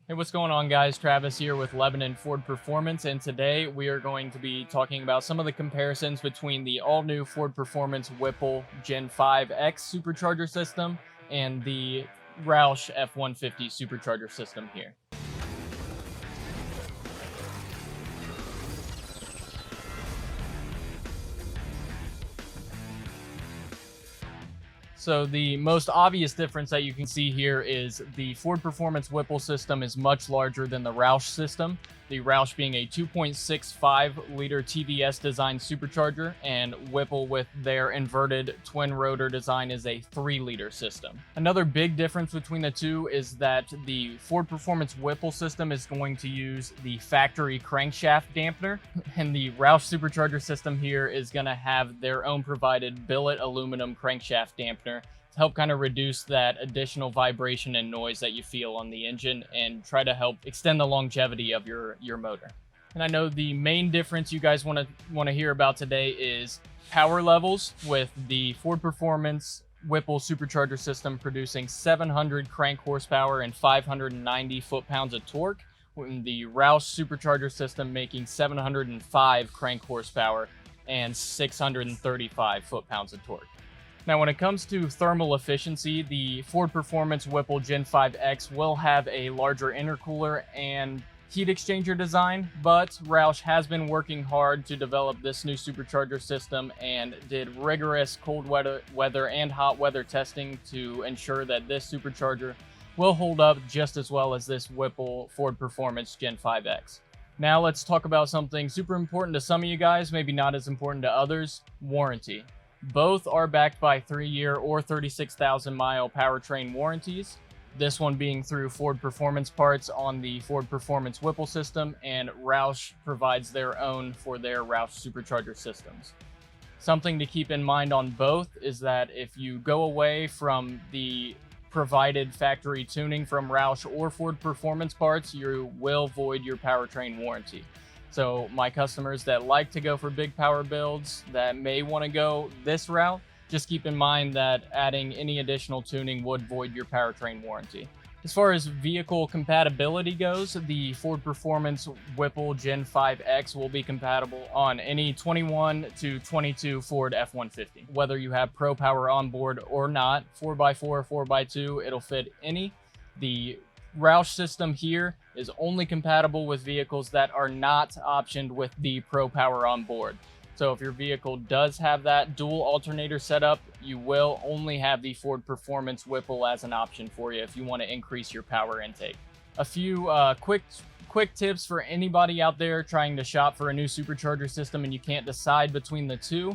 Hey, what's going on, guys? Travis here with Lebanon Ford Performance, and today we are going to be talking about some of the comparisons between the all-new Ford Performance Whipple Gen 5X Supercharger system and the Roush F-150 Supercharger system here. So the most obvious difference that you can see here is the Ford Performance Whipple system is much larger than the Roush system. The Roush being a 2.65-liter TVS design supercharger, and Whipple with their inverted twin rotor design is a 3-liter system. Another big difference between the two is that the Ford Performance Whipple system is going to use the factory crankshaft dampener, and the Roush supercharger system here is going to have their own provided billet aluminum crankshaft dampener to help kind of reduce that additional vibration and noise that you feel on the engine and try to help extend the longevity of your motor. And I know the main difference you guys want to hear about today is power levels, with the Ford Performance Whipple supercharger system producing 700 crank horsepower and 590 foot-pounds of torque, with the Roush supercharger system making 705 crank horsepower and 635 foot-pounds of torque. Now, when it comes to thermal efficiency, the Ford Performance Whipple Gen 5X will have a larger intercooler and heat exchanger design, but Roush has been working hard to develop this new supercharger system and did rigorous cold weather and hot weather testing to ensure that this supercharger will hold up just as well as this Whipple Ford Performance Gen 5X. Now let's talk about something super important to some of you guys, maybe not as important to others: warranty. Both are backed by 3-year or 36,000-mile powertrain warranties, this one being through Ford Performance Parts on the Ford Performance Whipple system, and Roush provides their own for their Roush supercharger systems. Something to keep in mind on both is that if you go away from the provided factory tuning from Roush or Ford Performance Parts, you will void your powertrain warranty. So my customers that like to go for big power builds, that may want to go this route, just keep in mind that adding any additional tuning would void your powertrain warranty. As far as vehicle compatibility goes, the Ford Performance Whipple Gen 5X will be compatible on any 21 to 22 Ford F-150. Whether you have Pro Power on board or not, 4x4 or 4x2, it'll fit any. The Roush system here is only compatible with vehicles that are not optioned with the Pro Power on board. So if your vehicle does have that dual alternator setup, you will only have the Ford Performance Whipple as an option for you if you want to increase your power intake. A few quick tips for anybody out there trying to shop for a new supercharger system and you can't decide between the two.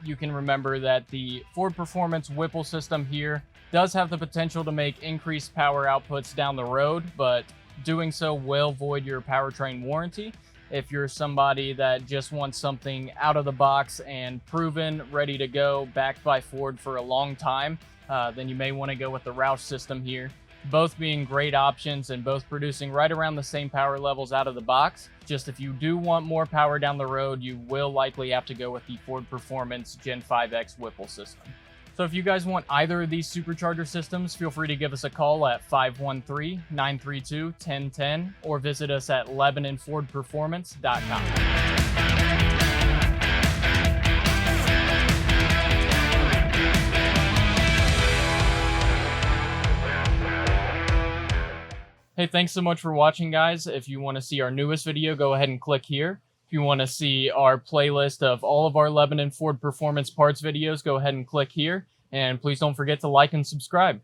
You can remember that the Ford Performance Whipple system here does have the potential to make increased power outputs down the road, but doing so will void your powertrain warranty. If you're somebody that just wants something out of the box and proven, ready to go, backed by Ford for a long time, then you may want to go with the Roush system here. Both being great options and both producing right around the same power levels out of the box. Just if you do want more power down the road, you will likely have to go with the Ford Performance Gen 5X Whipple system. So if you guys want either of these supercharger systems, feel free to give us a call at 513-932-1010 or visit us at LebanonFordPerformance.com. Hey, thanks so much for watching, guys. If you want to see our newest video, go ahead and click here. If you want to see our playlist of all of our Lebanon Ford Performance Parts videos, go ahead and click here. And please don't forget to like and subscribe.